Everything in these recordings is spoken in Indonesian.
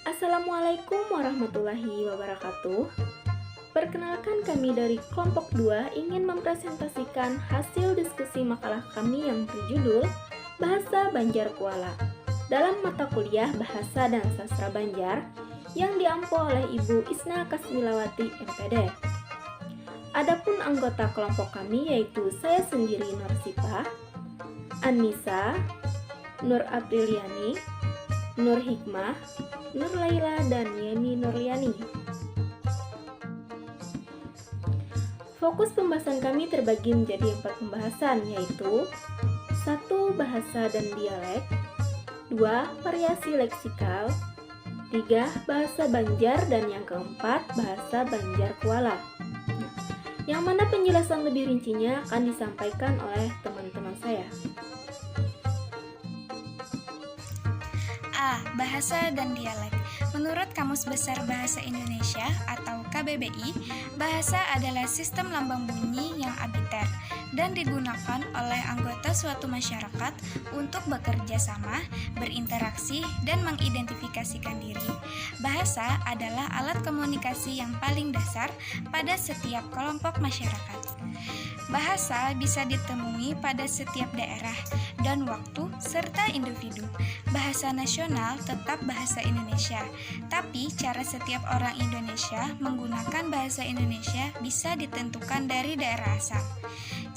Assalamualaikum warahmatullahi wabarakatuh. Perkenalkan, kami dari kelompok 2 ingin mempresentasikan hasil diskusi makalah kami yang berjudul Bahasa Banjar Kuala dalam mata kuliah Bahasa dan Sastra Banjar yang diampu oleh Ibu Isna Kasmilawati MPD. Adapun anggota kelompok kami yaitu saya sendiri Nursipah, Anissa, Nur Apriliani, Nur Hikmah, Nur Laila, dan Yeni Nurliani. Fokus pembahasan kami terbagi menjadi 4 pembahasan, yaitu 1. Bahasa dan dialek, 2. Variasi leksikal, 3. Bahasa Banjar, dan yang keempat, Bahasa Banjar Kuala. Yang mana penjelasan lebih rincinya akan disampaikan oleh teman-teman saya. A. Bahasa dan dialek. Menurut Kamus Besar Bahasa Indonesia atau KBBI, bahasa adalah sistem lambang bunyi yang arbiter dan digunakan oleh anggota suatu masyarakat untuk bekerja sama, berinteraksi, dan mengidentifikasikan diri. Bahasa adalah alat komunikasi yang paling dasar pada setiap kelompok masyarakat. Bahasa bisa ditemui pada setiap daerah dan waktu serta individu. Bahasa nasional tetap bahasa Indonesia, tapi cara setiap orang Indonesia menggunakan bahasa Indonesia bisa ditentukan dari daerah asal.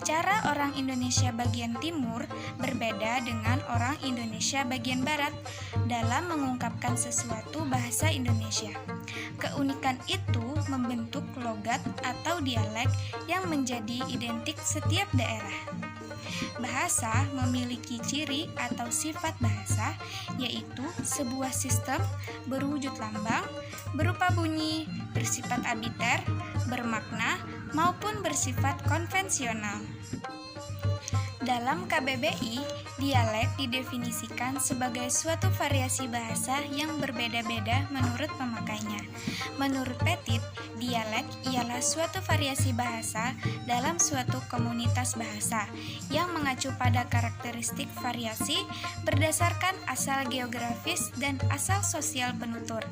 Cara orang Indonesia bagian timur berbeda dengan orang Indonesia bagian barat dalam mengungkapkan sesuatu bahasa Indonesia. Keunikan itu membentuk logat atau dialek yang menjadi identik setiap daerah. Bahasa memiliki ciri atau sifat bahasa, yaitu sebuah sistem berwujud lambang, berupa bunyi, bersifat arbiter, bermakna, maupun bersifat konvensional. Dalam KBBI, dialek didefinisikan sebagai suatu variasi bahasa yang berbeda-beda menurut pemakainya. Menurut Petit, dialek ialah suatu variasi bahasa dalam suatu komunitas bahasa yang mengacu pada karakteristik variasi berdasarkan asal geografis dan asal sosial penutur.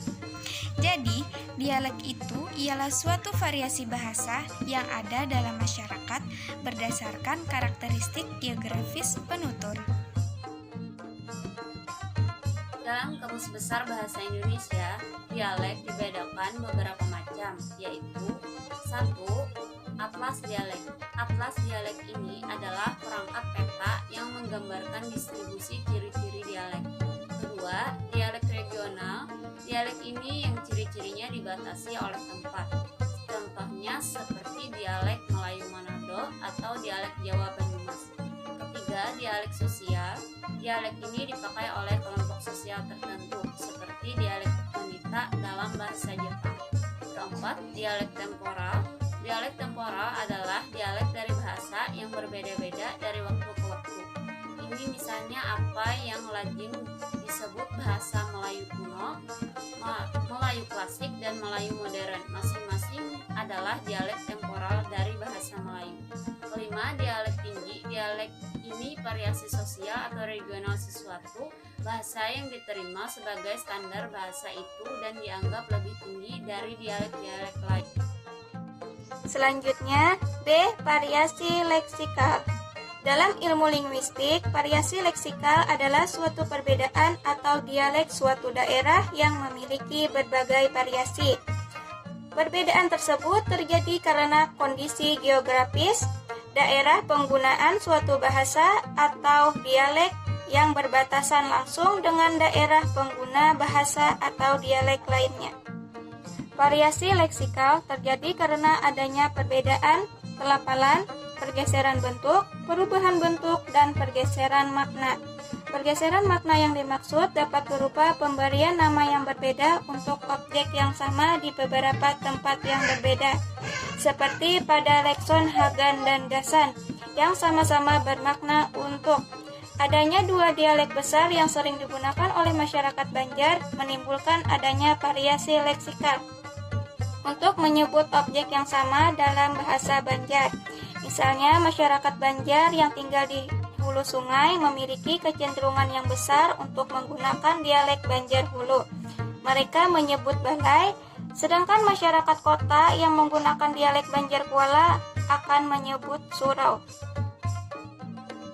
Jadi, dialek itu ialah suatu variasi bahasa yang ada dalam masyarakat berdasarkan karakteristik geografis penutur. Dalam Kamus Besar Bahasa Indonesia, dialek dibedakan beberapa macam, yaitu 1. Atlas dialek. Atlas dialek ini adalah perangkat peta yang menggambarkan distribusi ciri-ciri dialek. 2. Dialek regional. Dialek ini yang ciri-cirinya dibatasi oleh tempat. Contohnya seperti dialek Melayu Manado atau dialek Jawa Banyumas. 3. Dialek sosial. Dialek ini dipakai oleh kelompok sosial tertentu, seperti dialek wanita dalam bahasa Jepang. 4. Dialek temporal. Dialek temporal adalah dialek dari bahasa yang berbeda-beda dari waktu ke waktu. Ini misalnya apa yang lazim disebut bahasa Melayu kuno, Melayu klasik, dan Melayu modern. Masing-masing adalah dialek temporal dari bahasa Melayu. 5. Dialek tinggi. Dialek ini variasi sosial atau regional sesuatu bahasa yang diterima sebagai standar bahasa itu dan dianggap lebih tinggi dari dialek-dialek lain. Selanjutnya, B. Variasi leksikal. Dalam ilmu linguistik, variasi leksikal adalah suatu perbedaan atau dialek suatu daerah yang memiliki berbagai variasi. Perbedaan tersebut terjadi karena kondisi geografis, daerah penggunaan suatu bahasa atau dialek yang berbatasan langsung dengan daerah pengguna bahasa atau dialek lainnya. Variasi leksikal terjadi karena adanya perbedaan pelafalan, pergeseran bentuk, perubahan bentuk, dan pergeseran makna. Pergeseran makna yang dimaksud dapat berupa pemberian nama yang berbeda untuk objek yang sama di beberapa tempat yang berbeda, seperti pada lekson Hagan dan Gasan, yang sama-sama bermakna untuk. Adanya dua dialek besar yang sering digunakan oleh masyarakat Banjar menimbulkan adanya variasi leksikal untuk menyebut objek yang sama dalam bahasa Banjar. Misalnya, masyarakat Banjar yang tinggal di hulu sungai memiliki kecenderungan yang besar untuk menggunakan dialek Banjar Hulu. mereka menyebut balai, sedangkan masyarakat kota yang menggunakan dialek Banjar Kuala akan menyebut surau.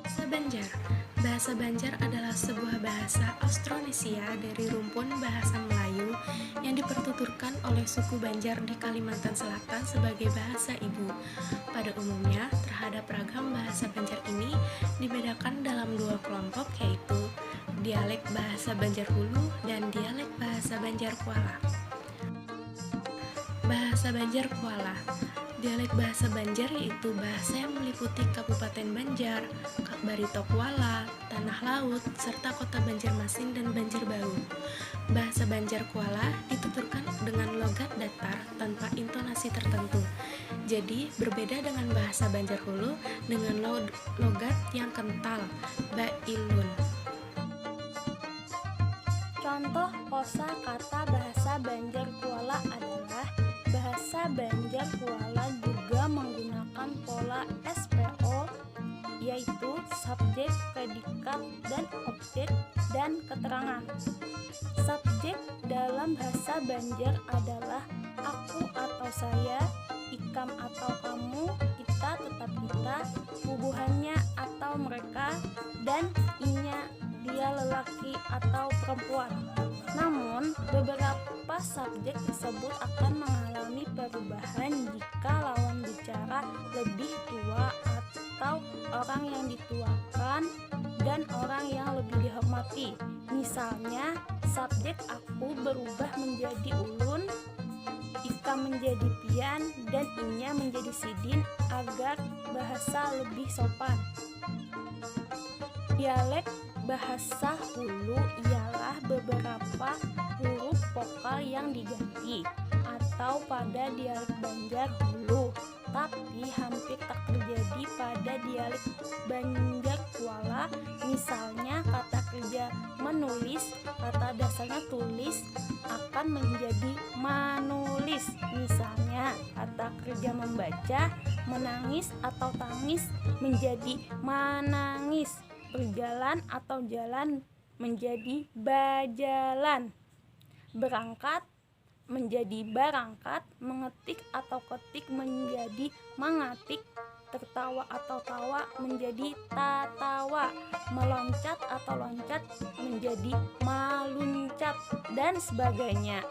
Bahasa Banjar. Bahasa Banjar adalah sebuah bahasa Austronesia dari rumpun bahasa Melayu yang dipertuturkan oleh suku Banjar di Kalimantan Selatan sebagai bahasa ibu. Pada umumnya, terhadap ragam bahasa Banjar ini dibedakan dalam dua kelompok, yaitu dialek bahasa Banjar Hulu dan dialek bahasa Banjar Kuala. Bahasa Banjar Kuala. Dialek bahasa Banjar yaitu bahasa yang meliputi Kabupaten Banjar, Barito Kuala, Tanah Laut, serta kota Banjarmasin dan Banjarbaru. Bahasa Banjar Kuala dituturkan dengan logat datar tanpa intonasi tertentu. Jadi berbeda dengan bahasa Banjar Hulu dengan logat yang kental, bailun. Contoh kosa kata bahasa Banjar Kuala adalah bahasa Banjar Kuala juga menggunakan pola SPO, yaitu subjek, predikat, dan objek, dan keterangan. Subjek dalam bahasa Banjar adalah aku atau saya, ikam atau kamu, kita tetap kita, bubuhannya atau mereka, dan inya dia lelaki atau perempuan. Namun, beberapa subjek tersebut akan mengalami perubahan jika lawan bicara lebih tua atau orang yang dituakan dan orang yang lebih dihormati. Misalnya, subjek aku berubah menjadi ulun, ika menjadi pian, dan inya menjadi sidin agar bahasa lebih sopan. Dialek bahasa Hulu ialah beberapa huruf vokal yang diganti atau pada dialek Banjar Hulu, tapi hampir tak terjadi pada dialek Banjar Kuala. Misalnya kata kerja menulis, kata dasarnya tulis akan menjadi manulis. Misalnya kata kerja membaca, menangis atau tangis menjadi manangis. Berjalan atau jalan menjadi bajalan. Berangkat menjadi barangkat. Mengetik atau ketik menjadi mengatik. Tertawa atau tawa menjadi tatawa. Meloncat atau loncat menjadi maluncat, dan sebagainya.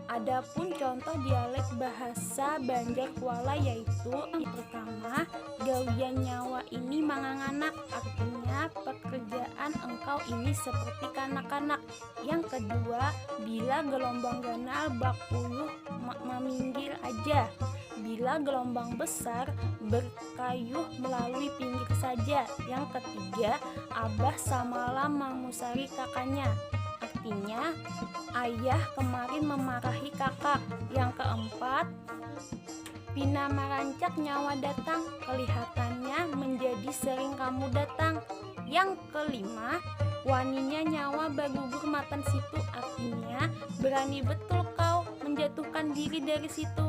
Adapun contoh dialek bahasa Banjar Kuala yaitu yang pertama, gawian nyawa ini manganganak, artinya pekerjaan engkau ini seperti kanak-kanak. Yang kedua, bila gelombang ganal bakuyuh meminggir aja. Bila gelombang besar berkayuh melalui pinggir saja. Yang ketiga, abah samalam mangusari kakaknya, artinya ayah kemarin memarahi kakak. Yang keempat, pina marancak nyawa datang, kelihatannya menjadi sering kamu datang. Yang kelima, waninya nyawa bagugur matan situ, artinya berani betul kau menjatuhkan diri dari situ.